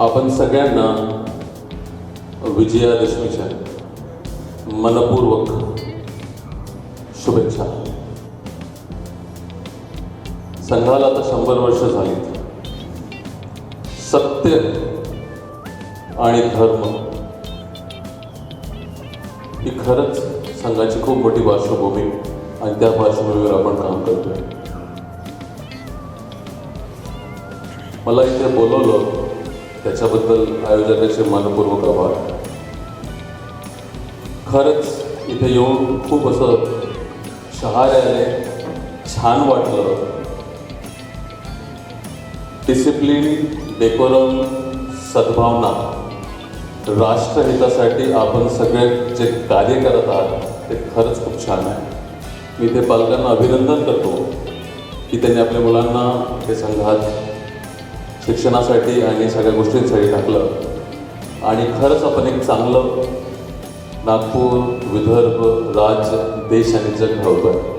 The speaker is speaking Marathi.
आपण सगळ्यांना विजयादशमीच्या मनपूर्वक शुभेच्छा. संघाला आता 100 वर्ष झाली. सत्य आणि धर्म ही खरंच संघाची खूप मोठी पार्श्वभूमी आणि त्या पार्श्वभूमीवर आपण काम करतोय. मला इथे बोलवलं त्याच्याबद्दल आयोजकाचे मनपूर्वक आभार. खरंच इथे येऊन खूप असं शहारे आले, छान वाटलं. डिसिप्लिन, डेकोरम, सद्भावना, राष्ट्रहितासाठी आपण सगळे जे कार्य करत आहात ते खरंच खूप छान आहे. मी इथे पालकांना अभिनंदन करतो की त्यांनी आपल्या मुलांना ते संघात शिक्षणासाठी आणि सगळ्या गोष्टींसाठी टाकलं आणि खरंच आपण एक चांगलं नागपूर, विदर्भ, राज्य, देश आणि जग घडवतोय.